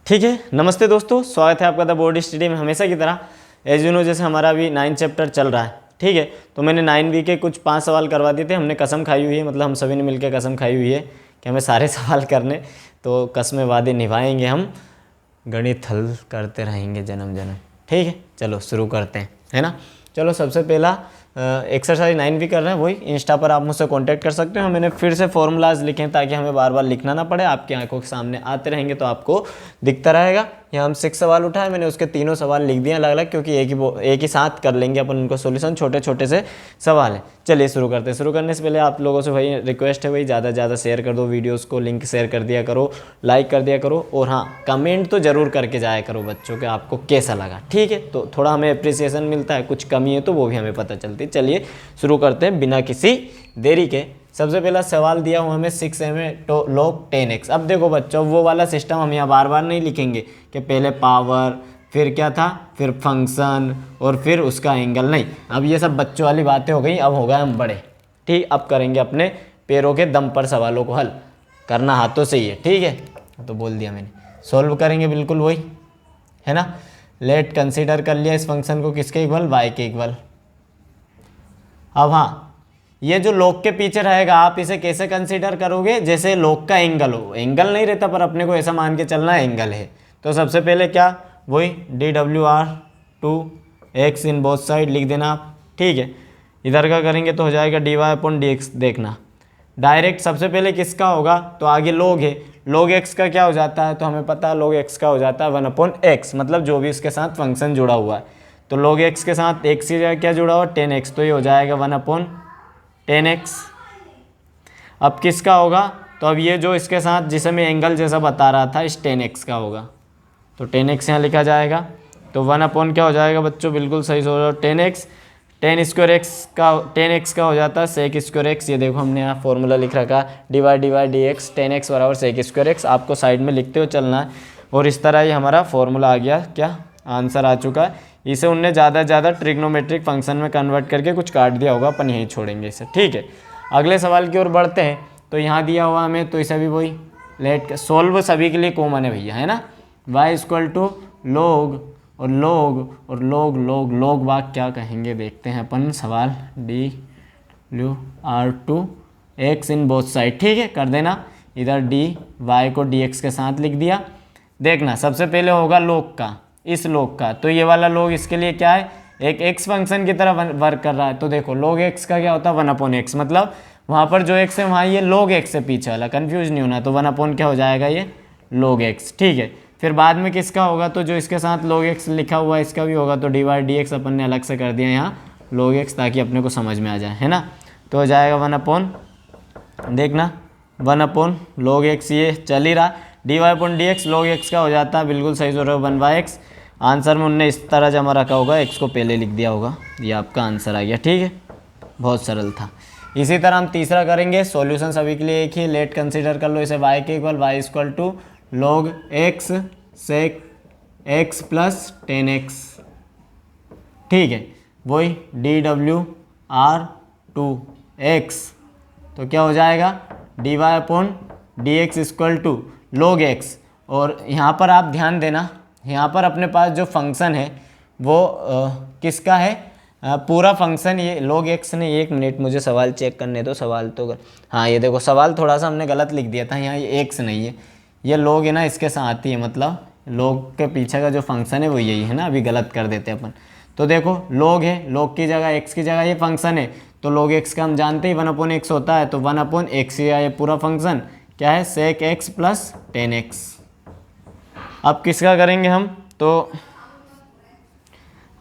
ठीक है, नमस्ते दोस्तों, स्वागत है आपका द बोर्ड स्टडी में। हमेशा की तरह एज यू नो जैसे हमारा अभी 9 चैप्टर चल रहा है, ठीक है। तो मैंने 9 के कुछ 5 सवाल करवा दिए थे। हमने कसम खाई हुई है, मतलब हम सभी ने मिलकर कसम खाई हुई है कि हमें सारे सवाल करने, तो कसमें वादे निभाएंगे हम, गणित हल करते रहेंगे जन्म जन्म। ठीक है, चलो शुरू करते हैं, है ना। चलो सबसे पहला एक्सरसाइज 9 भी कर रहे हैं, वही इंस्टा पर आप मुझसे कांटेक्ट कर सकते हो। मैंने फिर से फॉर्मूलाज लिखे हैं ताकि हमें बार बार लिखना ना पड़े, आपकी आंखों के सामने आते रहेंगे तो आपको दिखता रहेगा। यहाँ हम 6 सवाल उठाए, मैंने उसके तीनों सवाल लिख दिए अलग अलग, क्योंकि एक ही साथ कर लेंगे अपन उनको सोल्यूशन। छोटे छोटे से सवाल हैं। चलिए शुरू करते हैं। शुरू करने से पहले आप लोगों से भाई रिक्वेस्ट है, भाई ज़्यादा से ज़्यादा शेयर कर दो वीडियोज़ को, लिंक शेयर कर दिया करो, लाइक कर दिया करो, और हाँ कमेंट तो ज़रूर करके जाया करो बच्चों के, आपको कैसा लगा। ठीक है, तो थोड़ा हमें अप्रिसिएशन मिलता है, कुछ कमी है तो वो भी हमें पता चलती है। चलिए शुरू करते हैं बिना किसी देरी के। सबसे पहला सवाल दिया हुआ हमें 6m log 10x। अब देखो बच्चों, वो वाला सिस्टम हम यहाँ बार बार नहीं लिखेंगे कि पहले पावर, फिर क्या था, फिर फंक्शन, और फिर उसका एंगल। नहीं, अब ये सब बच्चों वाली बातें हो गई। अब हो गए हम बड़े, ठीक। अब करेंगे अपने पैरों के दम पर सवालों को हल, करना हाथों से ही है, ठीक है। तो बोल दिया मैंने, सॉल्व करेंगे बिल्कुल वही, है ना। लेट कंसीडर कर लिया इस फंक्शन को किसके इक्वल, y के इक्वल। अब हाँ, ये जो log के पीछे रहेगा आप इसे कैसे कंसीडर करोगे, जैसे log का एंगल हो। एंगल नहीं रहता पर अपने को ऐसा मान के चलना एंगल है। तो सबसे पहले क्या, वही dWr/2x इन बोथ साइड लिख देना आप, ठीक है। इधर का करेंगे तो हो जाएगा dy/dx। देखना डायरेक्ट सबसे पहले किसका होगा, तो आगे log है, log x का क्या हो जाता है, तो हमें पता है log x का हो जाता है 1/x, मतलब जो भी इसके साथ फंक्शन जुड़ा हुआ है। तो log x के साथ x की जगह क्या जुड़ा हुआ, 10x, तो ये हो जाएगा 1/10x। अब किसका होगा, तो अब ये जो इसके साथ जिसे मैं एंगल जैसा बता रहा था, इस 10x का होगा, तो 10x यहाँ लिखा जाएगा। तो 1/ क्या हो जाएगा बच्चों, बिल्कुल सही सोच रहे हो, 10x। 10x का हो जाता है sec²x। ये देखो हमने यहाँ फॉर्मूला लिख रखा है, dydx 10x बराबर sec²x। आपको साइड में लिखते हुए चलना है, और इस तरह ही हमारा फॉर्मूला आ गया, क्या आंसर आ चुका है। इसे उनने ज़्यादा से ज़्यादा ट्रिग्नोमेट्रिक फंक्शन में कन्वर्ट करके कुछ काट दिया होगा, अपन यहीं छोड़ेंगे इसे, ठीक है। अगले सवाल की ओर बढ़ते हैं। तो यहाँ दिया हुआ हमें, तो इसे भी वही लेट सॉल्व सभी के लिए कॉमन है भैया, है ना। y = log और log भाग क्या कहेंगे देखते हैं अपन। सवाल dWr/2x इन बोथ साइड, ठीक है, कर देना। इधर dy को dx के साथ लिख दिया। देखना सबसे पहले होगा log का, इस log का, तो ये वाला log इसके लिए क्या है, एक x फंक्शन की तरह वर्क कर रहा है। तो देखो log x का क्या होता है 1/x, मतलब वहाँ पर जो x है वहाँ ये log x से पीछे वाला, कंफ्यूज नहीं होना। तो 1/ क्या हो जाएगा, ये log x, ठीक है। फिर बाद में किसका होगा, तो जो इसके साथ log x लिखा हुआ है इसका भी होगा। तो dy/dx अपन ने अलग से कर दिया यहाँ log x, ताकि अपने को समझ में आ जाए, है ना। तो हो जाएगा 1/, देखना 1/log x, ये चल ही रहा। dy/dx log x का हो जाता है, बिल्कुल सही सोच रहे हो, 1/x। आंसर में उनने इस तरह जमा रखा होगा, x को पहले लिख दिया होगा, ये आपका आंसर आ गया, ठीक है। बहुत सरल था। इसी तरह हम तीसरा करेंगे। सॉल्यूशन सभी के लिए एक ही, लेट कंसीडर कर लो इसे y के equal, y = log x sec x + 10x, ठीक है। वही dWr/2x, तो क्या हो जाएगा, dy/dx = log x। और यहाँ पर आप ध्यान देना, यहाँ पर अपने पास जो फंक्शन है वो किसका है, पूरा फंक्शन ये log x ने। 1 मिनट मुझे सवाल चेक करने दो, सवाल तो हाँ ये देखो सवाल थोड़ा सा हमने गलत लिख दिया था, यहाँ ये x नहीं है, ये log है ना, इसके साथ ही है, मतलब log के पीछे का जो फंक्शन है वो यही है ना। अभी गलत कर देते हैं अपन। तो देखो log है, log की जगह x की जगह ये फंक्शन है, तो log x का हम जानते ही 1/x होता है। तो 1/x या ये पूरा फंक्शन क्या है, sec x + 10x। अब किसका करेंगे हम, तो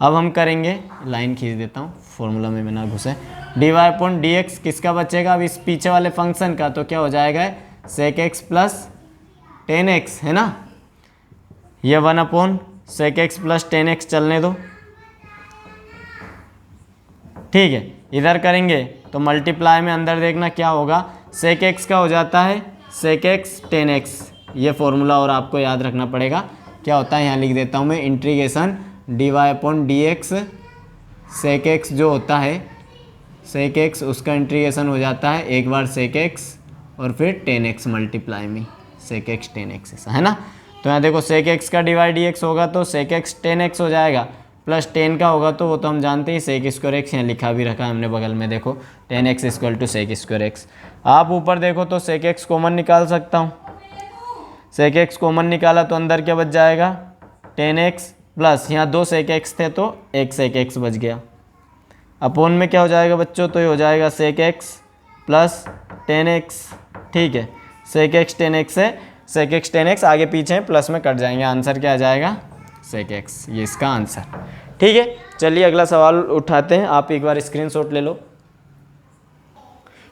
अब हम करेंगे, लाइन खींच देता हूँ फॉर्मूला में ना घुसे, dy/dx किसका बचेगा, अब इस पीछे वाले फंक्शन का। तो क्या हो जाएगा, sec x + 10x, है ना। ये 1/sec x + 10x चलने दो, ठीक है। इधर करेंगे तो मल्टीप्लाई में अंदर देखना क्या होगा, sec x का हो जाता है sec x 10x, ये फॉर्मूला और आपको याद रखना पड़ेगा क्या होता है। यहाँ लिख देता हूँ मैं, इंटीग्रेशन dy/dx sec x जो होता है sec x, उसका इंटीग्रेशन हो जाता है एक बार sec x और फिर 10x मल्टीप्लाई में sec x 10x, ऐसा है ना। तो यहाँ देखो सेक एक्स का डिवाइड डी एक्स होगा तो सेक एक्स 10x हो जाएगा, प्लस 10 का होगा तो वो तो हम जानते ही सेक स्क्वायर एक्स, यहाँ लिखा भी रखा है हमने बगल में, देखो 10x equal to sec square x. आप ऊपर देखो तो सेक एक्स कॉमन निकाल सकता हूँ, सेक एक्स कॉमन निकाला तो अंदर क्या बच जाएगा 10x प्लस यहाँ 2 सेक एक्स थे तो 1 सेक एक्स बच गया, अपोन में क्या हो जाएगा बच्चों, तो ये हो जाएगा सेक एक्स प्लस 10x। ठीक है, सेक एक्स 10x है, सेक एक्स 10x आगे पीछे प्लस में कट जाएंगे, आंसर क्या आ जाएगा सेक एक्स, ये इसका आंसर। ठीक है, चलिए अगला सवाल उठाते हैं, आप एक बार स्क्रीनशॉट ले लो।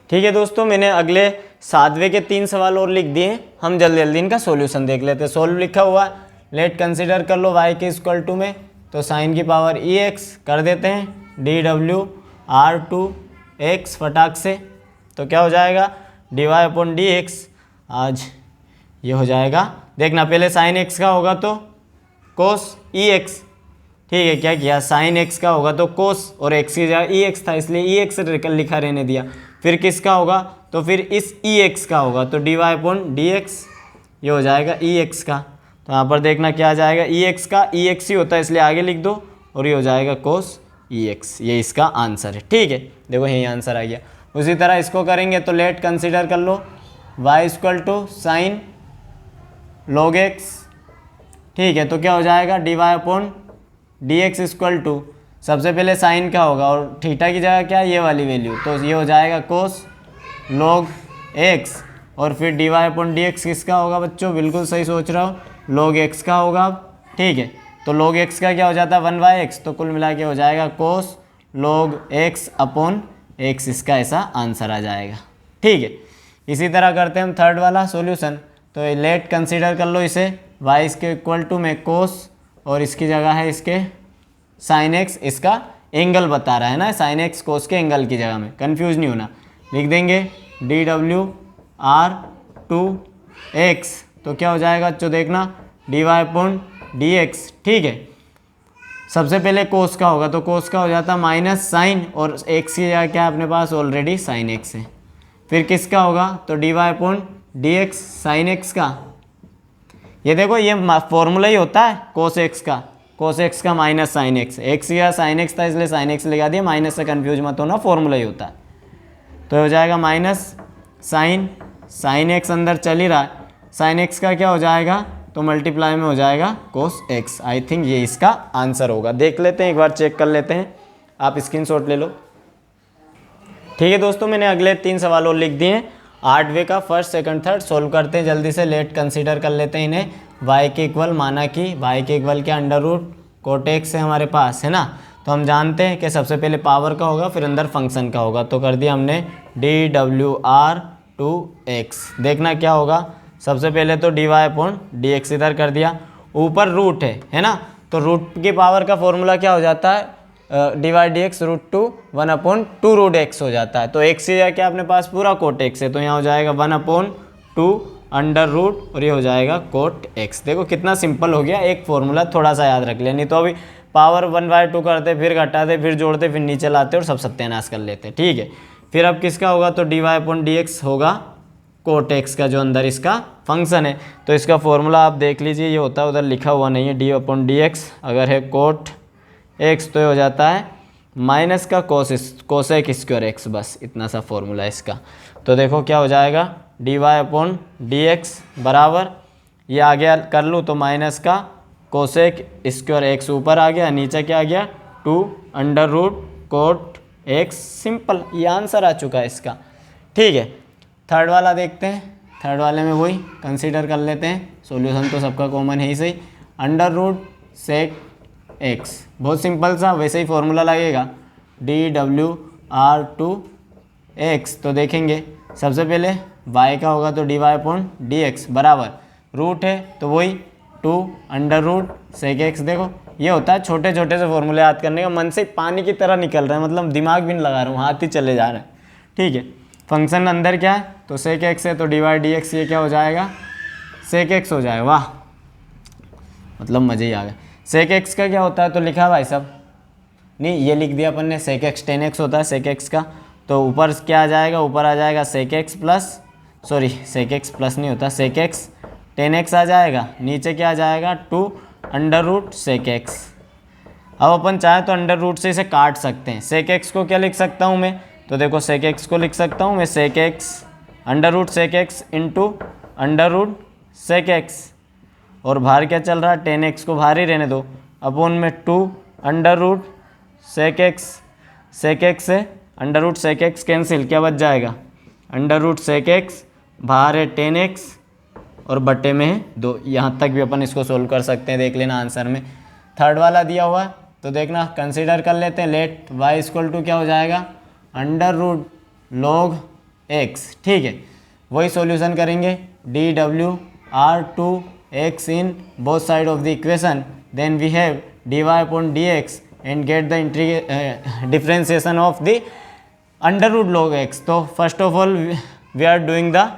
ठीक है दोस्तों, मैंने अगले 7वें के 3 सवाल और लिख दिए, हम जल्दी जल्दी इनका सॉल्यूशन देख लेते हैं। सोल्व लिखा हुआ लेट कंसीडर कर लो y के इक्वल टू में, तो साइन की पावर ex कर देते हैं dw/2x फटाक से, तो क्या हो जाएगा dy/dx, आज ये हो जाएगा, देखना पहले साइन x का होगा तो कोस ex, ठीक है, क्या किया साइन x का होगा तो कोस, और x की जगह ex था इसलिए ex लिखा रहने दिया, फिर किसका होगा तो फिर इस ex का होगा तो dy/dx, ये हो जाएगा ex का, तो यहाँ पर देखना क्या आ जाएगा ex का, ex ही होता है इसलिए आगे लिख दो, और ये हो जाएगा कोस ex, ये इसका आंसर है। ठीक है, देखो यही आंसर आ गया। उसी तरह इसको करेंगे तो लेट कंसीडर कर लो y equal to sine log x, ठीक है, तो क्या हो जाएगा dy/dx इक्वल टू, सबसे पहले साइन का होगा और थीटा की जगह क्या ये वाली वैल्यू, तो ये हो जाएगा कोस log x, और फिर dy/dx किसका होगा बच्चों, बिल्कुल सही सोच रहा हो, log x का होगा। ठीक है, तो log x का क्या हो जाता है 1/x, तो कुल मिला के हो जाएगा कोस log x/x, इसका ऐसा आंसर आ जाएगा। ठीक है, इसी तरह करते हैं हम थर्ड वाला सॉल्यूशन, तो लेट कंसीडर कर लो इसे y इसके इक्वल टू में कोस, और इसकी जगह है इसके साइन x, इसका एंगल बता रहा है ना, साइन x कोस के एंगल की जगह में, कंफ्यूज नहीं होना, लिख देंगे dw/2x, तो क्या हो जाएगा जो देखना dy/dx। ठीक है, सबसे पहले कोस का होगा तो कोस का हो जाता माइनस साइन, और x की जगह क्या अपने पास ऑलरेडी साइन x है, फिर किसका होगा तो dy/dx साइन x का, ये देखो ये फॉर्मूला ही होता है कोस एक्स का माइनस साइन एक्स, एक्स या साइन एक्स था इसलिए साइन एक्स लगा दिया, माइनस से कंफ्यूज मत होना, फॉर्मूला ही होता है, तो हो जाएगा माइनस साइन एक्स अंदर चल ही रहा है, साइन एक्स का क्या हो जाएगा तो मल्टीप्लाई में हो जाएगा कोस एक्स। आई थिंक ये इसका आंसर होगा, देख लेते हैं एक बार, चेक कर लेते हैं, आप स्क्रीनशॉट ले लो। ठीक है दोस्तों, मैंने अगले 3 सवाल और लिख दिए हैं, 8वें का फर्स्ट सेकंड थर्ड सोल्व करते हैं जल्दी से, लेट कंसीडर कर लेते हैं इन्हें। y के इक्वल माना कि y के इक्वल क्या अंडर रूट कोट एक्स है हमारे पास, है ना, तो हम जानते हैं कि सबसे पहले पावर का होगा फिर अंदर फंक्शन का होगा, तो कर दिया हमने dw/2x, देखना क्या होगा, सबसे पहले तो dy/dx इधर कर दिया, ऊपर रूट है ना, तो रूट की पावर का फॉर्मूला क्या हो जाता है dy/dx √2 1/2 √x हो जाता है, तो x से क्या अपने पास पूरा कोट x है, तो यहाँ हो जाएगा 1/2 अंडर रूट, और ये हो जाएगा कोट x। देखो कितना सिंपल हो गया, एक फॉर्मूला थोड़ा सा याद रख लिया, नहीं तो अभी पावर 1/2 करते फिर घटाते फिर जोड़ते फिर नीचे लाते और सब सत्यानाश कर लेते। ठीक है, फिर अब किसका होगा तो dy/dx होगा कोट x का, जो अंदर इसका फंक्शन है, तो इसका फॉर्मूला आप देख लीजिए, ये होता है, उधर लिखा हुआ नहीं है, dy/dx अगर है कोट x तो ये हो जाता है माइनस का कोसेक स्क्वायर x, बस इतना सा फॉर्मूला है इसका। तो देखो क्या हो जाएगा dy/dx बराबर, ये आ गया कर लूँ तो माइनस का कोसेक स्क्वायर x ऊपर आ गया, नीचे क्या आ गया 2 under root cot x, simple, ये आंसर आ चुका है इसका। ठीक है, थर्ड वाला देखते हैं, थर्ड वाले में वही कंसीडर कर लेते हैं, सॉल्यूशन तो सबका कॉमन है ही सही, अंडर रूट सेक x, बहुत सिंपल सा, वैसे ही फॉर्मूला लगेगा dw/2x, तो देखेंगे सबसे पहले y का होगा तो dy/dx बराबर, रूट है तो वही 2 अंडर रूट सेक x, देखो ये होता है छोटे छोटे से फॉर्मूले याद करने का, मन से पानी की तरह निकल रहा है, मतलब दिमाग भी नहीं लगा रहा हूँ, हाथ ही चले जा रहे हैं। ठीक है, फंक्शन अंदर क्या है तो सेक x है, तो dy/dx ये क्या हो जाएगा सेक x हो जाएगा, वाह मतलब मज़े ही आ गए। सेक x का क्या होता है तो लिखा भाई साहब, नहीं ये लिख दिया अपन ने, सेक x 10x होता है सेक x का, तो ऊपर क्या आ जाएगा, ऊपर आ जाएगा sec x plus, sorry sec x plus नहीं होता, सेक x 10x आ जाएगा, नीचे क्या आ जाएगा 2 अंडर रूट सेक एक्स। अब अपन चाहे तो अंडर रूट से इसे काट सकते हैं। सेक एक्स को क्या लिख सकता हूँ मैं, तो देखो सेक एक्स को लिख सकता हूँ मैं sec x under root sec x into under root sec x, और बाहर क्या चल रहा है 10x को बाहर ही रहने दो, अपोन में 2 under root sec x. Sec x से under root sec x cancel, क्या बच जाएगा अंडर रूट सेक एक्स, बाहर है 10x और बटे में है 2। यहाँ तक भी अपन इसको सोल्व कर सकते हैं, देख लेना आंसर में। थर्ड वाला दिया हुआ है तो देखना कंसीडर कर लेते हैं। लेट y इक्वल टू क्या हो जाएगा अंडर रूट लॉग x। ठीक है, वही सॉल्यूशन करेंगे dw/2x in both side of the equation, then we have dy/dx and get the differentiation of the under root log x। तो first of all we are doing the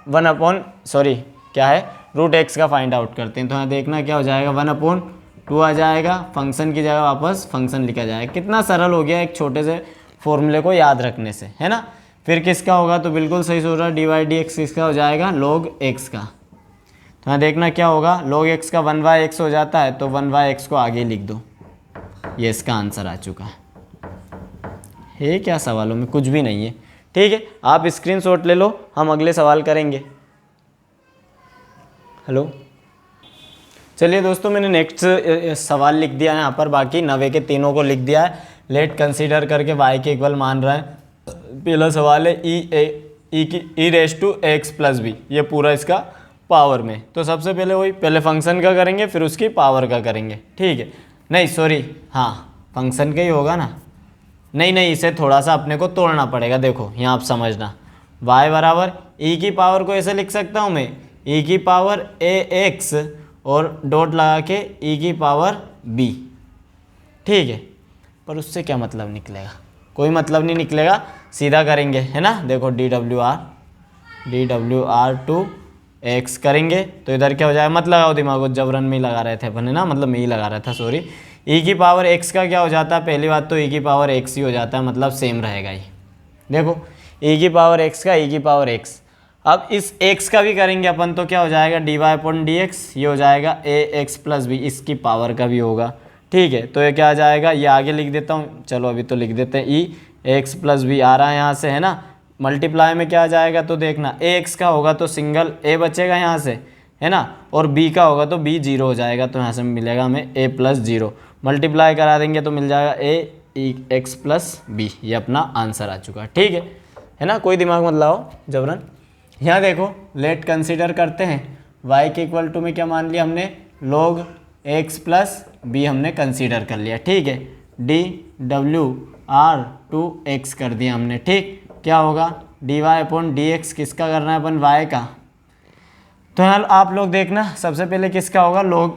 क्या है root x का find out करते हैं। तो यहाँ देखना क्या हो जाएगा 1/2 आ जाएगा, फंक्शन की जगह वापस फंक्शन लिखा जाएगा। कितना सरल हो गया एक छोटे से फॉर्मूले को याद रखने से, है ना। फिर किसका होगा, तो बिल्कुल सही सोच रहा है dy/dx किसका हो जाएगा log x का। तो यहाँ देखना क्या होगा log x का 1/x हो जाता है, तो 1/x को आगे लिख दो, ये इसका आंसर आ चुका है। क्या सवालों में कुछ भी नहीं है। ठीक है, आप स्क्रीनशॉट ले लो, हम अगले सवाल करेंगे। हेलो, चलिए दोस्तों मैंने नेक्स्ट सवाल लिख दिया है यहाँ पर, बाकी 90 के तीनों को लिख दिया है। लेट कंसीडर करके y के इक्वल मान रहा है। पहला सवाल है e raise to x plus b, ये पूरा इसका पावर में। तो सबसे पहले वही पहले फंक्शन का करेंगे फिर उसकी पावर का करेंगे। ठीक है, नहीं सॉरी, हाँ फंक्शन का ही होगा ना, नहीं इसे थोड़ा सा अपने को तोड़ना पड़ेगा। देखो यहाँ आप समझना, y बराबर ई की पावर को ऐसे लिख सकता हूँ मैं ई की पावर ए एक्स और डॉट लगा के ई की पावर b। ठीक है, पर उससे क्या मतलब निकलेगा, कोई मतलब नहीं निकलेगा, सीधा करेंगे है ना। देखो dw/2x करेंगे तो इधर क्या हो जाएगा, मत लगाओ दिमाग को, जबरन में ही लगा रहे थे अपन है ना, मतलब मैं ही लगा रहा था सॉरी। ई की पावर x का क्या हो जाता है, पहली बात तो ई की पावर x ही हो जाता है, मतलब सेम रहेगा ही। देखो ई की पावर x का ई की पावर x। अब इस x का भी करेंगे अपन तो क्या हो जाएगा dy/dx, ये हो जाएगा ax प्लस b, इसकी पावर का भी होगा। ठीक है, तो ये क्या आ जाएगा, ये आगे लिख देता हूँ, चलो अभी तो लिख देते हैं ई एक्स प्लस बी आ रहा है यहाँ से है ना। मल्टीप्लाई में क्या आ जाएगा, तो देखना ए एक्स का होगा तो सिंगल ए बचेगा यहाँ से है ना, और बी का होगा तो बी 0 हो जाएगा, तो यहाँ से मिलेगा हमें ए प्लस 0। मल्टीप्लाई करा देंगे तो मिल जाएगा ए एक्स प्लस बी, ये अपना आंसर आ चुका। ठीक है ना, कोई दिमाग मत लाओ जबरन। यहाँ देखो लेट कंसीडर करते हैं, y के इक्वल टू में क्या मान लिया हमने log x प्लस बी हमने कंसीडर कर लिया। ठीक है, dw/2x कर दिया हमने। ठीक, क्या होगा dy/dx किसका करना है अपन y का। तो यहाँ आप लोग देखना सबसे पहले किसका होगा log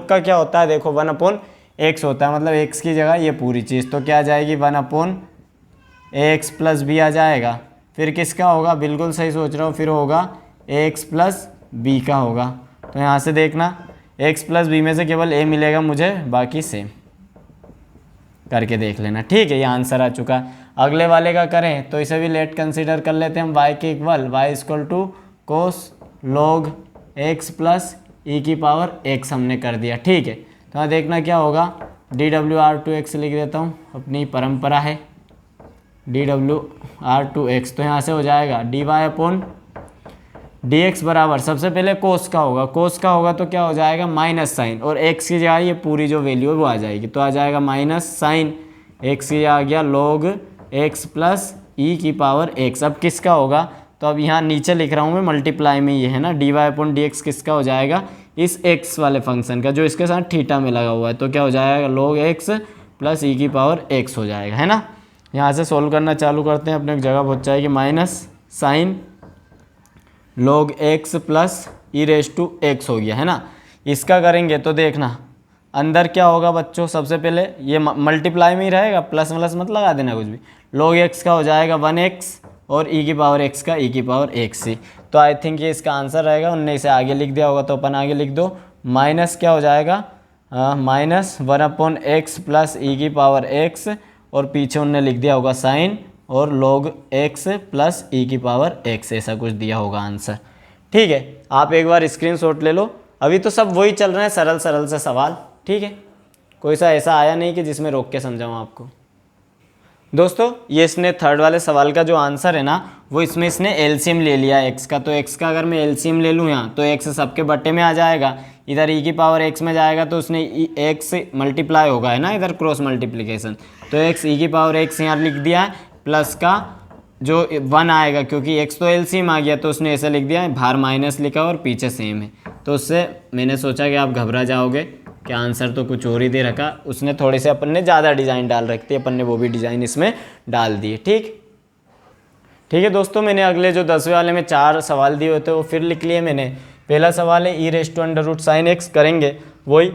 का क्या होता है, देखो 1/x होता है, मतलब x की जगह ये पूरी चीज़, तो क्या आ जाएगी 1/ax प्लस बी आ जाएगा। फिर किसका होगा, बिल्कुल सही सोच रहा हूँ, फिर होगा ax प्लस बी का होगा। तो यहाँ से देखना x प्लस बी में से केवल a मिलेगा मुझे, बाकी सेम करके देख लेना। ठीक है, ये आंसर आ चुका है। अगले वाले का करें तो इसे भी लेट कंसीडर कर लेते हैं हम, y के equal y equal to cos log x plus e की पावर x हमने कर दिया। ठीक है, तो यहाँ देखना क्या होगा dw/2x लिख देता हूँ, अपनी परंपरा है dw/2x। तो यहाँ से हो जाएगा dy/dx बराबर सबसे पहले कोस का होगा, तो क्या हो जाएगा माइनस साइन, और x की जगह ये पूरी जो वैल्यू है वो आ जाएगी, तो आ जाएगा माइनस साइन x की आ गया log x प्लस ई की पावर x। अब किसका होगा, तो अब यहाँ नीचे लिख रहा हूँ मैं मल्टीप्लाई में, ये है ना dy/dx किसका हो जाएगा इस x वाले फंक्शन का जो इसके साथ थीटा में लगा हुआ है, तो क्या हो जाएगा log x प्लस ई की पावर x हो जाएगा है ना। यहाँ से सोल्व करना चालू करते हैं, अपने एक जगह पहुँच जाएगी minus sine log x plus e raise to x हो गया है ना। इसका करेंगे तो देखना अंदर क्या होगा बच्चों, सबसे पहले ये मल्टीप्लाई में ही रहेगा, प्लस प्लस मत लगा देना कुछ भी। log x का हो जाएगा 1x और ई की पावर x का ई की पावर x ही। तो आई थिंक ये इसका आंसर रहेगा, उनने इसे आगे लिख दिया होगा तो अपन आगे लिख दो। माइनस क्या हो जाएगा माइनस 1/x प्लस ई की पावर x, और पीछे उनने लिख दिया होगा साइन और log x प्लस ई की पावर x, ऐसा कुछ दिया होगा आंसर। ठीक है, आप एक बार स्क्रीनशॉट ले लो। अभी तो सब वही चल रहे हैं, सरल सरल से सवाल। ठीक है, कोई सा ऐसा आया नहीं कि जिसमें रोक के समझाऊँ आपको। दोस्तों ये इसने थर्ड वाले सवाल का जो आंसर है ना, वो इसमें इसने एलसीएम ले लिया एक्स का। तो एक्स का अगर मैं एलसीएम ले लूँ यहाँ, तो एक्स सबके बट्टे में आ जाएगा, इधर ई की पावर एक्स में जाएगा तो उसने एक्स मल्टीप्लाई होगा, है ना, इधर क्रॉस मल्टीप्लिकेशन। तो एक्स ई की पावर एक्स यहाँ लिख दिया है, प्लस का जो 1 आएगा, क्योंकि एक्स तो एलसीएम आ गया तो उसने ऐसा लिख दिया है, बाहर माइनस लिखा और पीछे सेम है। तो उससे मैंने सोचा कि आप घबरा जाओगे कि आंसर तो कुछ और ही दे रखा। उसने थोड़ी सी अपन ने ज़्यादा डिज़ाइन डाल रखती है, अपन ने वो भी डिज़ाइन इसमें डाल दिए। ठीक है दोस्तों, मैंने अगले जो 10वें वाले में 4 सवाल दिए होते वो फिर लिख लिए मैंने। पहला सवाल है e⁻√sin x, करेंगे वही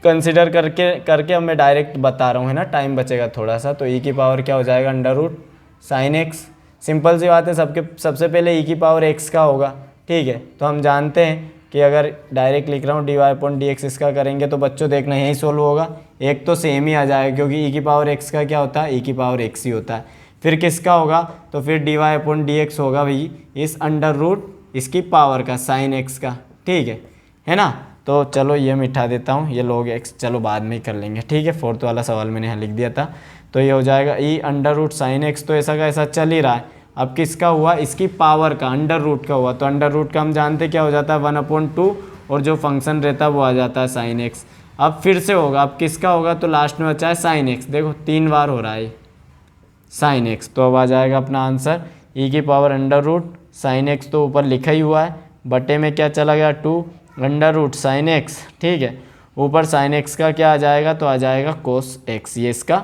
कंसिडर करके अब मैं डायरेक्ट बता रहा हूँ, है ना, टाइम बचेगा थोड़ा सा। तो e की पावर क्या हो जाएगा, √sin x। सिंपल सी बात है, सबसे पहले e की पावर x का होगा। ठीक है, तो हम जानते हैं कि अगर डायरेक्ट लिख रहा हूँ dy/dx इसका करेंगे तो बच्चों देखना यही सोल्व होगा। एक तो सेम ही आ जाएगा, क्योंकि e की पावर x का क्या होता है, e की पावर x ही होता है। फिर किसका होगा, तो फिर dy/dx होगा भाई इस √ इसकी पावर का sin x का। ठीक है ना। तो चलो ये मिटा देता हूँ, ये log x चलो बाद में ही कर लेंगे। ठीक है, 4th वाला सवाल मैंने यहाँ लिख दिया था। तो ये हो जाएगा e⁻√sin x, तो ऐसा का ऐसा चल ही रहा है। अब किसका हुआ, इसकी पावर का, √ का हुआ। तो √ का हम जानते क्या हो जाता है, 1/2, और जो फंक्शन रहता है वो आ जाता है sin x। अब फिर से होगा, अब किसका होगा, तो लास्ट में बचा है sin x। देखो 3 बार हो रहा है sin x। तो अब आ जाएगा अपना आंसर e की पावर √ sin x, तो ऊपर लिखा ही हुआ है, बटे में क्या चला गया 2 √ sin x। ठीक है, ऊपर sin x का क्या आ जाएगा, तो आ जाएगा cos x। ये इसका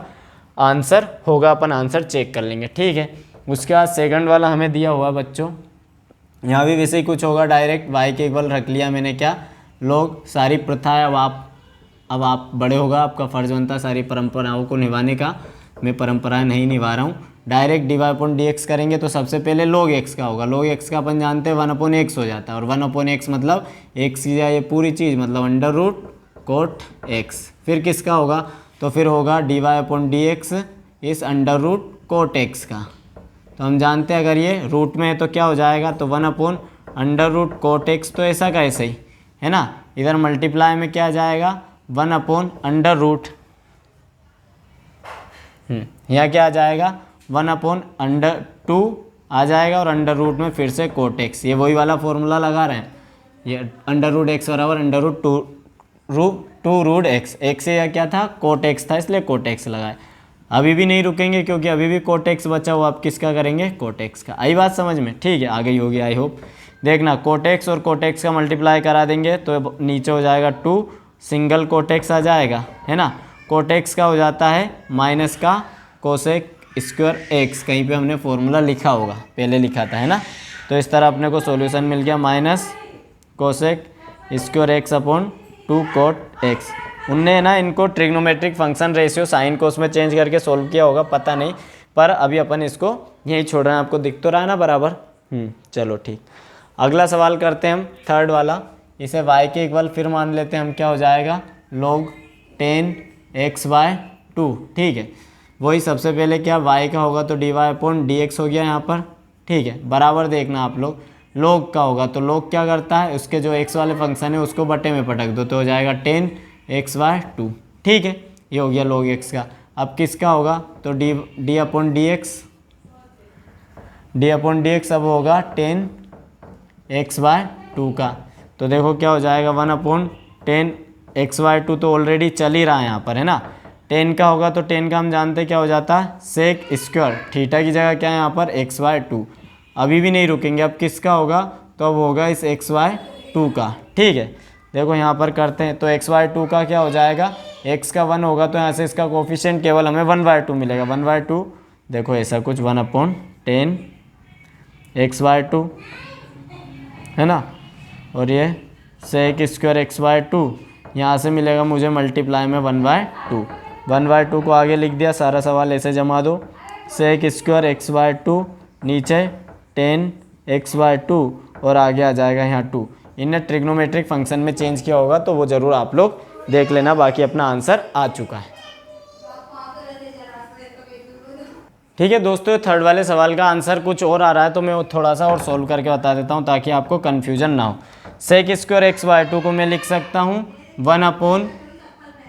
आंसर होगा, अपन आंसर चेक कर लेंगे। ठीक है, उसके बाद सेकंड वाला हमें दिया हुआ बच्चों, यहाँ भी वैसे ही कुछ होगा, डायरेक्ट y के इक्वल रख लिया मैंने, क्या लोग सारी प्रथाएं। अब आप बड़े होगा, आपका फ़र्ज बनता है सारी परंपराओं को निभाने का। मैं परंपराएं नहीं निभा रहा हूँ। डायरेक्ट dy/dx करेंगे तो सबसे पहले log x का होगा। log x का अपन जानते हैं 1/x हो जाता है, और 1/x मतलब x या ये पूरी चीज़ मतलब √cot x। फिर किसका होगा, तो फिर होगा dy/dx इस √cot x का। तो हम जानते हैं अगर ये रूट में है तो क्या हो जाएगा, तो 1/√cot x, तो ऐसा का ऐसा ही है ना। इधर मल्टीप्लाई में क्या आ जाएगा, 1/√, यहाँ क्या आ जाएगा 1/√2 आ जाएगा, और √ में फिर से cot x। ये वही वाला फॉर्मूला लगा रहे हैं, ये √x बराबर √2√x। x से यह क्या था, cot x था, इसलिए cot x लगाए। अभी भी नहीं रुकेंगे, क्योंकि अभी भी cot x बचा हुआ। आप किसका करेंगे, cot x का। आई बात समझ में, ठीक है, आगे ही होगी आई होप। देखना cot x और cot x का मल्टीप्लाई करा देंगे तो नीचे हो जाएगा 2, सिंगल cot x आ जाएगा, है ना। cot x का हो जाता है माइनस का cosec स्क्वायर x, कहीं पे हमने फॉर्मूला लिखा होगा, पहले लिखा था, है ना। तो इस तरह अपने को सॉल्यूशन मिल गया minus cosec square x/2 cot x। उनने ना इनको trigonometric function ratio sine cos में चेंज करके सोल्व किया होगा, पता नहीं, पर अभी अपन इसको यही छोड़ रहे हैं। आपको दिख तो रहा है ना बराबर। चलो ठीक, अगला सवाल करते हैं हम, थर्ड वाला। इसे y के इक्वल फिर मान लेते हैं हम, क्या हो जाएगा log 10x/2। ठीक है, वही सबसे पहले क्या y का होगा तो dy/dx हो गया यहाँ पर। ठीक है, बराबर देखना आप लोग, log का होगा तो log क्या करता है, उसके जो x वाले फंक्शन है उसको बटे में पटक दो, तो हो जाएगा 10x/2। ठीक है, ये हो गया log x का। अब किसका होगा, तो d/dx अब होगा 10x/2 का। तो देखो क्या हो जाएगा 1/10x/2, तो ऑलरेडी चल ही रहा है यहाँ पर, है ना। 10 का होगा तो 10 का हम जानते हैं क्या हो जाता है सेक स्क्वायर, थीटा की जगह क्या है यहाँ पर x/2। अभी भी नहीं रुकेंगे, अब किसका होगा, तो अब होगा इस x/2 का। ठीक है, देखो यहाँ पर करते हैं, तो x/2 का क्या हो जाएगा, x का 1 होगा तो यहाँ से इसका कोफिशिएंट केवल हमें 1/2 मिलेगा। 1/2 देखो ऐसा कुछ 1/10x/2, है ना। और ये सेक स्क्वायर x/2 यहाँ से मिलेगा मुझे मल्टीप्लाई में 1/2। 1/2 को आगे लिख दिया, सारा सवाल ऐसे जमा दो, सेक स्क्वायर x/2 नीचे 10x/2 और आगे आ जाएगा यहाँ 2। इनने ट्रिग्नोमेट्रिक फंक्शन में चेंज किया होगा तो वो ज़रूर आप लोग देख लेना, बाकी अपना आंसर आ चुका है। ठीक है दोस्तों, थर्ड वाले सवाल का आंसर कुछ और आ रहा है, तो मैं वो थोड़ा सा और सोल्व करके बता देता हूँ ताकि आपको कन्फ्यूजन ना हो। Sec square x by two को मैं लिख सकता हूँ 1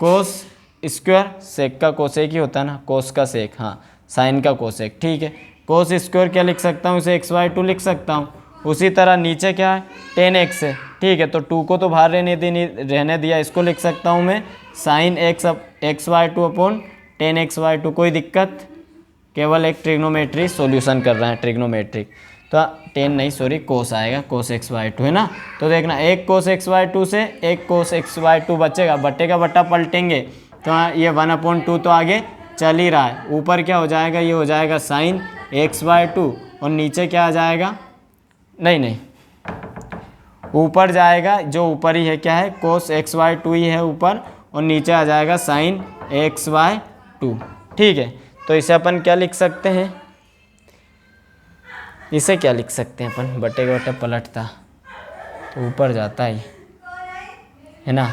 कोस स्क्वायर, सेक का कोसेक ही होता है ना, कोस का सेक, हाँ साइन का कोसेक, ठीक है। कोस स्क्वायर क्या लिख सकता हूँ, इसे x/2 लिख सकता हूँ। उसी तरह नीचे क्या है 10x है, ठीक है, तो 2 को तो बाहर रहने दिया, इसको लिख सकता हूँ मैं साइन x/2 अपॉन 10x/2। कोई दिक्कत, केवल एक ट्रिग्नोमेट्री सॉल्यूशन कर रहे हैं, ट्रिग्नोमेट्रिक, तो 10 नहीं सॉरी कोस आएगा, कोस x/2 है ना। तो देखना एक कोस x/2 से एक कोस x/2 बचेगा, बट्टे का बट्टा पलटेंगे तो ये 1/2 तो आगे चल ही रहा है। ऊपर क्या हो जाएगा, ये हो जाएगा साइन x/2 और नीचे क्या आ जाएगा, नहीं ऊपर जाएगा, जो ऊपर ही है क्या है कोस x/2 ही है ऊपर, और नीचे आ जाएगा साइन x/2, ठीक है। तो इसे अपन क्या लिख सकते हैं, इसे क्या लिख सकते हैं अपन, बटे के बटे पलटता तो ऊपर जाता है ना।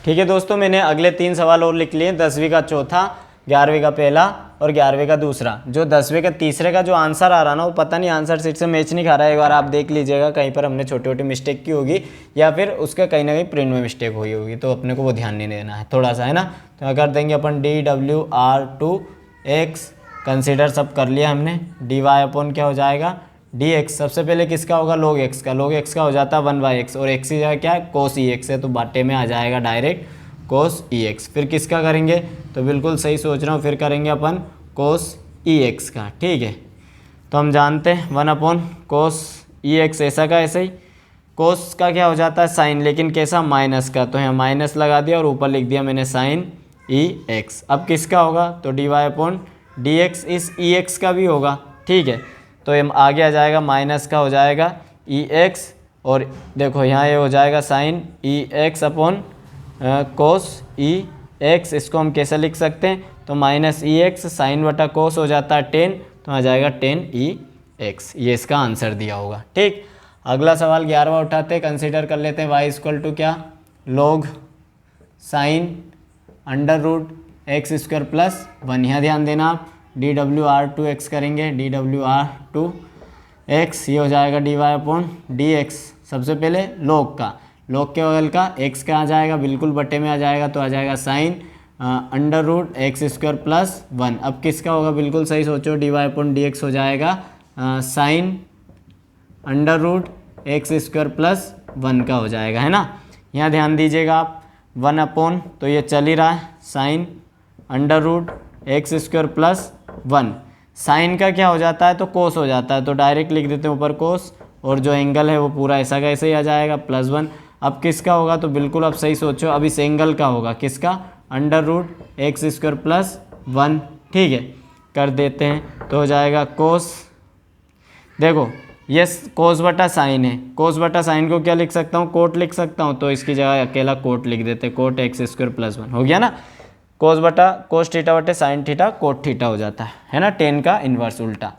ठीक है दोस्तों, मैंने अगले 3 सवाल और लिख लिए, 10वीं का चौथा, 11वीं का पहला और 11वीं का दूसरा। जो 10वीं का तीसरे का जो आंसर आ रहा ना, वो पता नहीं आंसर सीट से मैच नहीं खा रहा है, एक बार आप देख लीजिएगा, कहीं पर हमने छोटी छोटी मिस्टेक की होगी या फिर उसका कहीं ना कहीं प्रिंट में मिस्टेक हुई होगी, तो अपने को वो ध्यान नहीं देना है थोड़ा सा, है ना। तो कर देंगे अपन DWR2x, कंसिडर सब कर लिया हमने, dy अपॉन क्या हो जाएगा dx, सबसे पहले किसका होगा log x का, log x का हो जाता है 1/x, और x की जगह क्या है cos ex है, तो बाटे में आ जाएगा डायरेक्ट cos ex। फिर किसका करेंगे, तो बिल्कुल सही सोच रहा हूँ, फिर करेंगे अपन cos ex का, ठीक है। तो हम जानते हैं 1/cos ex, ऐसा का ऐसे ही, cos का क्या हो जाता है साइन, लेकिन कैसा माइनस का, तो यहाँ माइनस लगा दिया और ऊपर लिख दिया मैंने साइन ex। अब किसका होगा, तो dy/dx इस ex का भी होगा, ठीक है। तो ये आगे आ जाएगा माइनस का हो जाएगा ex, और देखो यहाँ ये हो जाएगा sine ex upon cos ex, इसको हम कैसे लिख सकते हैं, तो माइनस ex साइन बटा कोस हो जाता है 10, तो आ जाएगा 10ex, ये इसका आंसर दिया होगा, ठीक। अगला सवाल 11वां उठाते हैं, कंसीडर कर लेते हैं y क्या log साइन √x² प्लस 1, यहाँ ध्यान देना आप, DWR2x करेंगे, DWR2x, ये हो जाएगा dy/dx, सबसे पहले log का, log के बगल का x का आ जाएगा, बिल्कुल बटे में आ जाएगा, तो आ जाएगा साइन √x² प्लस 1। अब किसका होगा, बिल्कुल सही सोचो, dy/dx हो जाएगा साइन √x² प्लस 1 का हो जाएगा, है ना। यहाँ ध्यान दीजिएगा आप, 1 तो ये चल ही रहा है साइन √x² प्लस 1, साइन का क्या हो जाता है, तो कोस हो जाता है, तो डायरेक्ट लिख देते हैं ऊपर कोस, और जो एंगल है वो पूरा ऐसा का ऐसे ही आ जाएगा +1। अब किसका होगा, तो बिल्कुल आप सही सोचो, अब इस एंगल का होगा, किसका √x² प्लस 1, ठीक है, कर देते हैं, तो हो जाएगा कोस, देखो ये कोस बटा साइन है, कोस बटा साइन को क्या लिख सकता हूँ, कोट लिख सकता हूँ, तो इसकी जगह अकेला कोट लिख देते हैं, कोट x² प्लस 1 हो गया ना। कोस बटा कोस थीटा बटे साइन थीटा कोट थीटा हो जाता है ना, 10 का इन्वर्स उल्टा।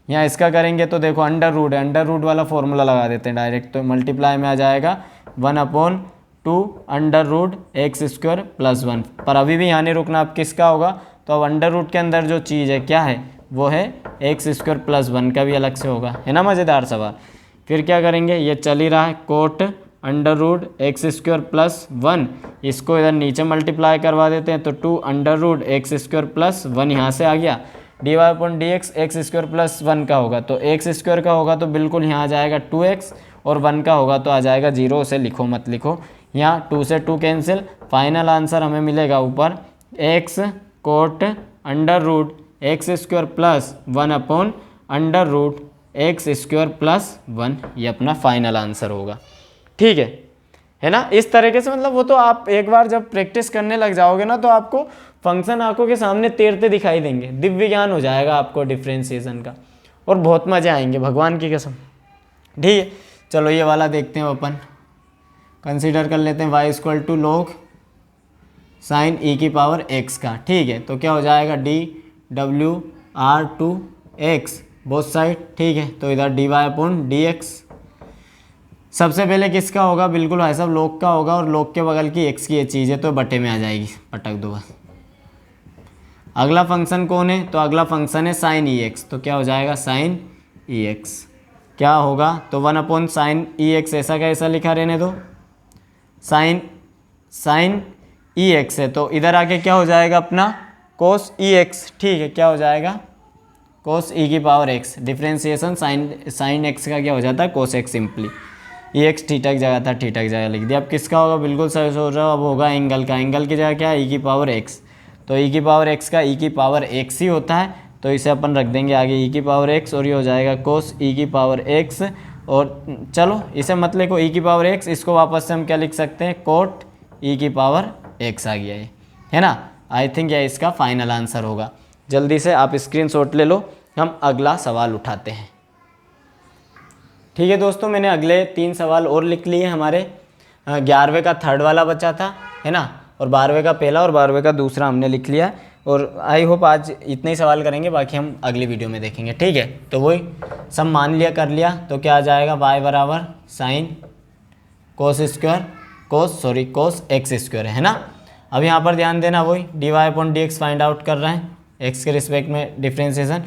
यहाँ इसका करेंगे तो देखो अंडर रूट वाला फॉर्मूला लगा देते हैं डायरेक्ट, तो मल्टीप्लाई में आ जाएगा 1/2 √x² प्लस 1, पर अभी भी यहाँ नहीं रुकना, अब किसका होगा, तो अब अंडर रूट के अंदर जो चीज़ है क्या है, वो है x² प्लस 1 का भी अलग से होगा, है ना, मज़ेदार सवाल। फिर क्या करेंगे, ये चल ही रहा है कोट √x² प्लस 1, इसको इधर नीचे मल्टीप्लाई करवा देते हैं, तो 2 √x² प्लस 1 यहाँ से आ गया, dy/dx x² प्लस 1 का होगा, तो x² का होगा तो बिल्कुल यहाँ आ जाएगा 2x, और 1 का होगा तो आ जाएगा 0, उसे लिखो मत लिखो, यहाँ 2 से 2 कैंसिल, फाइनल आंसर हमें मिलेगा ऊपर x coat √x² plus 1/√x² plus 1, ये अपना फाइनल आंसर होगा, ठीक है ना। इस तरीके से मतलब वो तो आप एक बार जब प्रैक्टिस करने लग जाओगे ना, तो आपको फंक्शन आंखों के सामने तैरते दिखाई देंगे, दिव्य ज्ञान हो जाएगा आपको डिफ्रेंशिएशन का, और बहुत मजे आएंगे भगवान की कसम, ठीक है। चलो ये वाला देखते हैं अपन, कंसीडर कर लेते हैं y log साइन e⁻x का, ठीक है। तो क्या हो जाएगा DWR2x बोथ साइड, ठीक है, तो इधर dy/dx सबसे पहले किसका होगा, बिल्कुल भाई साहब log का होगा, और log के बगल की x की ये चीज़ है तो बटे में आ जाएगी, पटक दो बस। अगला फंक्शन कौन है, तो अगला फंक्शन है साइन ई एक्स, तो क्या हो जाएगा साइन ई एक्स, क्या होगा तो 1 साइन ई एक्स, ऐसा का ऐसा लिखा रहने दो, साइन ई एक्स है तो इधर आके क्या हो जाएगा अपना कोस ई एक्स, ठीक है, क्या हो जाएगा कोस ई की power x, differentiation sine x का क्या हो जाता है कोस एक्स सिंपली, ई एक्स थीटा की जगह था, थीटा की जगह लिख दिया। अब किसका होगा, बिल्कुल सही सोच रहे हो, अब होगा एंगल का, एंगल की जगह क्या है ई की पावर एक्स, तो ई की पावर एक्स का ई की पावर एक्स ही होता है, तो इसे अपन रख देंगे आगे ई की पावर एक्स, और ये हो जाएगा कोस ई की पावर एक्स, और चलो इसे मत लिखो ई की पावर एक्स, इसको वापस से हम क्या लिख सकते हैं कोट ई की पावर एक्स आ गया ये, है ना। आई थिंक यह इसका फाइनल आंसर होगा। जल्दी से आप स्क्रीनशॉट ले लो, हम अगला सवाल उठाते हैं। ठीक है दोस्तों, मैंने अगले 3 सवाल और लिख लिए हमारे 11वें का थर्ड वाला बचा था, है ना, और 12वें का पहला और 12वें का दूसरा हमने लिख लिया, और आई होप आज इतने ही सवाल करेंगे, बाकी हम अगली वीडियो में देखेंगे। ठीक है, तो वही सब मान लिया कर लिया, तो क्या आ जाएगा y बराबर साइन कोस एक्स स्क्वायर है ना। अब यहाँ पर ध्यान देना, वही dy/dx फाइंड आउट कर रहे हैं, x के रिस्पेक्ट में डिफ्रेंसिएशन,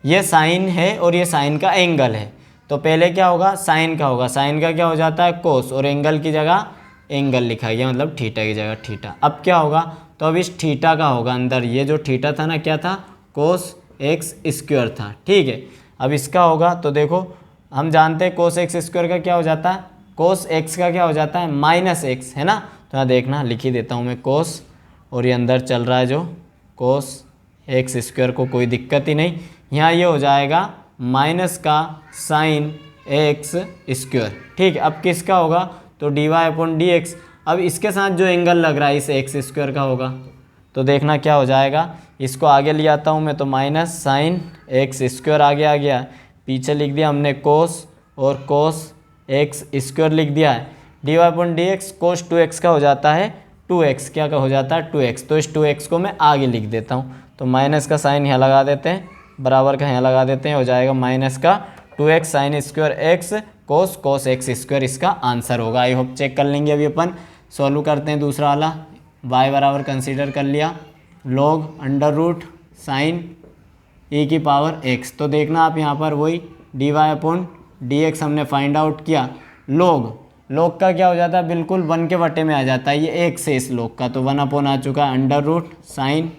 ये साइन है और ये साइन का एंगल है, तो पहले क्या होगा साइन का होगा, साइन का क्या हो जाता है कोस, और एंगल की जगह एंगल लिखा गया, मतलब थीटा की जगह थीटा। अब क्या होगा, तो अब इस थीटा का होगा अंदर, ये जो थीटा था ना क्या था कोस एक्स स्क्वायर था, ठीक है। अब इसका होगा तो देखो हम जानते हैं कोस एक्स स्क्वायर का क्या हो जाता है, कोस एक्स का क्या हो जाता है माइनस एक्स, है ना। तो यहाँ देखना लिख ही देता हूँ मैं कोस, और ये अंदर चल रहा है जो कोस एक्स स्क्वायर को कोई दिक्कत ही नहीं, यहाँ ये हो जाएगा माइनस का साइन एक्स स्क्वायर, ठीक है। अब किसका होगा, तो dy/dx, अब इसके साथ जो एंगल लग रहा है इस एक्स स्क्वायर का होगा, तो देखना क्या हो जाएगा, इसको आगे ले आता हूँ मैं, तो माइनस साइन एक्स स्क्वायर आगे आ गया, पीछे लिख दिया हमने कोस, और कोस एक्स स्क्वायर लिख दिया है, dy/dx कोस 2x का हो जाता है 2x, क्या का हो जाता है 2x, तो इस 2x को मैं आगे लिख देता हूँ, तो माइनस का साइन यहाँ लगा देते हैं, बराबर का यहाँ लगा देते हैं, हो जाएगा माइनस का 2x sine square x cos x square, इसका आंसर होगा। आई होप चेक कर लेंगे। अभी अपन सॉल्व करते हैं दूसरा वाला, y बराबर कंसीडर कर लिया लॉग अंडर रूट साइन ई की पावर x, तो देखना आप यहाँ पर वही dy/dx हमने फाइंड आउट किया, लॉग का क्या हो जाता है बिल्कुल 1 के बटे में आ जाता है, ये x है इस लॉग का, तो 1 आ चुका है अंडर रूट साइन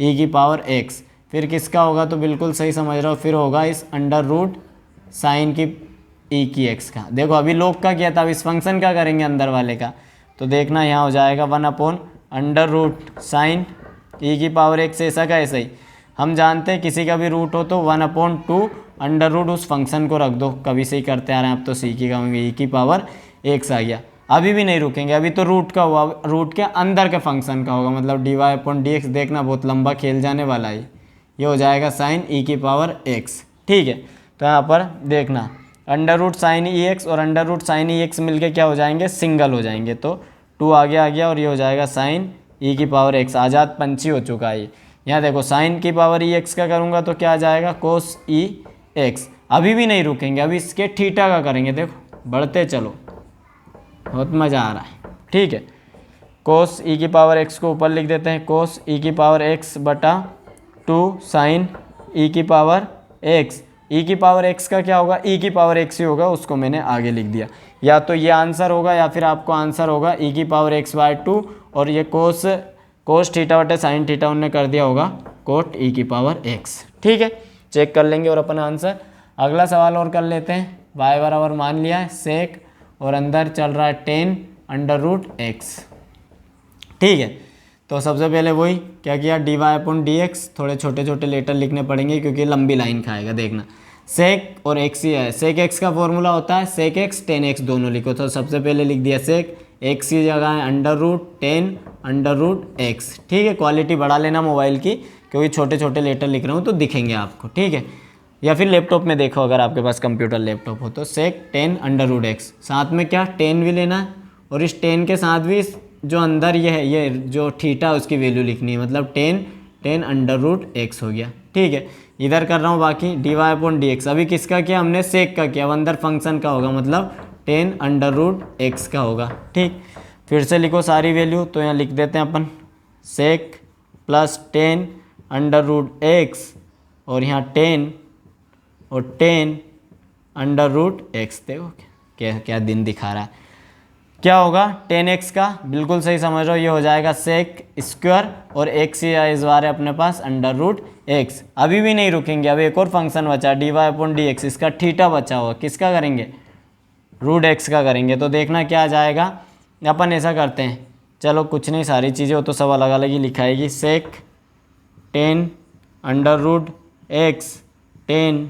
ई की पावर x, फिर किसका होगा, तो बिल्कुल सही समझ रहे हो, फिर होगा इस अंडर रूट साइन की ई की एक्स का। देखो अभी लॉग का किया था, अब इस फंक्शन का करेंगे अंदर वाले का, तो देखना यहाँ हो जाएगा 1 अंडर रूट साइन ई की पावर एक्स, ऐसा का ऐसा ही, हम जानते हैं किसी का भी रूट हो तो 1/2 अंडर रूट उस फंक्शन को रख दो, कभी से ही करते आ रहे हैं, अब तो सी की कहोगे ई की पावर एक्स आ गया। अभी भी नहीं रुकेंगे, अभी तो रूट का हुआ, रूट के अंदर के फंक्शन का होगा, मतलब dy/dx, देखना बहुत लंबा खेल जाने वाला है, ये हो जाएगा साइन ई की पावर एक्स, ठीक है। तो यहाँ पर देखना अंडर रूट साइन ई एक्स और अंडर रूट साइन ई एक्स मिल क्या हो जाएंगे, सिंगल हो जाएंगे, तो 2 आगे आ गया, और ये हो जाएगा साइन ई की पावर एक्स, आज़ाद पंछी हो चुका है ये। यहाँ देखो साइन की पावर ई एक्स का करूँगा तो क्या आ जाएगा कोस ई एक्स। अभी भी नहीं रुकेंगे, अभी इसके थीटा का करेंगे, देखो बढ़ते चलो, बहुत मज़ा आ रहा है, ठीक है। कोस ई की पावर एक्स को ऊपर लिख देते हैं, कोस ई की पावर एक्स बटा 2 साइन ई की पावर एक्स, ई की पावर एक्स का क्या होगा, ई की पावर एक्स ही होगा, उसको मैंने आगे लिख दिया। या तो ये आंसर होगा या फिर आपको आंसर होगा ई की पावर x/2, और ये कोस थीटा बटे साइन थीटा उन्होंने कर दिया होगा कोट ई की पावर एक्स, ठीक है। चेक कर लेंगे और अपन आंसर। अगला सवाल और कर लेते हैं, y बराबर मान लिया है सेक, और अंदर चल रहा है 10 अंडर रूट एक्स, ठीक है। तो सबसे पहले वही क्या किया, dy/dx, थोड़े छोटे छोटे लेटर लिखने पड़ेंगे क्योंकि लंबी लाइन खाएगा, देखना सेक और एक्स ही है, सेक एक्स का फॉर्मूला होता है सेक एक्स 10x, दोनों लिखो, तो सबसे पहले लिख दिया सेक एक्स की जगह है under root 10 under root x, ठीक है। क्वालिटी बढ़ा लेना मोबाइल की, क्योंकि छोटे छोटे लेटर लिख रहा हूँ तो दिखेंगे आपको, ठीक है। या फिर लैपटॉप में देखो, अगर आपके पास कंप्यूटर लैपटॉप हो तो सेक 10 अंडर रूट एक्स, साथ में क्या 10 भी लेना है, और इस 10 के साथ भी जो अंदर ये है, ये जो थीटा उसकी वैल्यू लिखनी है, मतलब 10 अंडर रूट एक्स हो गया, ठीक है। इधर कर रहा हूँ बाकी dy/dx, अभी किसका किया हमने सेक का किया, अंदर फंक्शन का होगा, मतलब 10 अंडर रूट एक्स का होगा। ठीक, फिर से लिखो सारी वैल्यू, तो यहाँ लिख देते हैं अपन sec plus 10 under root x और यहाँ 10 और 10 अंडर रूट एक्स। देखो क्या क्या दिन दिखा रहा है। क्या होगा 10x का, बिल्कुल सही समझ रहे हो, ये हो जाएगा सेक स्क्वायर और x इस बार है अपने पास अंडर रूट एक्स। अभी भी नहीं रुकेंगे, अब एक और फंक्शन बचा dy अपॉन डी एक्स, इसका थीटा बचा हुआ, किसका करेंगे, रूट एक्स का करेंगे। तो देखना क्या आ जाएगा, अपन ऐसा करते हैं, चलो कुछ नहीं, सारी चीज़ें हो तो सब अलग अलग ही लिखाएगी। Sec 10 under root x 10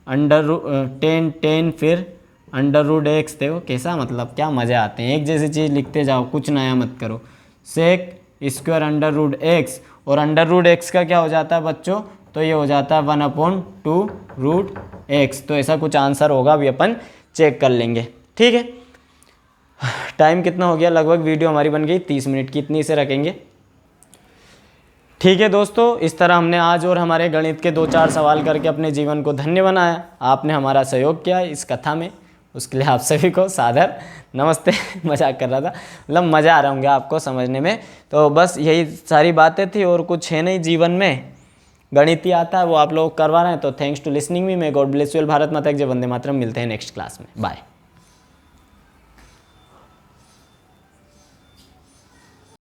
under root 10 फिर अंडर रूट एक्स। देखो कैसा, मतलब क्या मज़े आते हैं, एक जैसी चीज़ लिखते जाओ, कुछ नया मत करो। Sec square under root x और अंडर रूट एक्स का क्या हो जाता है बच्चों, तो ये हो जाता है 1/2 रूट एक्स। तो ऐसा कुछ आंसर होगा, अभी अपन चेक कर लेंगे। ठीक है, टाइम कितना हो गया, लगभग वीडियो हमारी बन गई 30 मिनट की, इतनी से रखेंगे। ठीक है दोस्तों, इस तरह हमने आज और हमारे गणित के 2-4 सवाल करके अपने जीवन को धन्य बनाया। आपने हमारा सहयोग किया इस कथा में, उसके लिए आप सभी को सादर नमस्ते। मजाक कर रहा था, मतलब मज़ा आ रहा होंगे आपको समझने में। तो बस यही सारी बातें थी, और कुछ है नहीं जीवन में, गणित ही आता है, वो आप लोग करवा रहे हैं। तो thanks to listening me, may god bless you, Bharat माता की जय, वंदे मातरम। मिलते हैं नेक्स्ट क्लास में, बाय।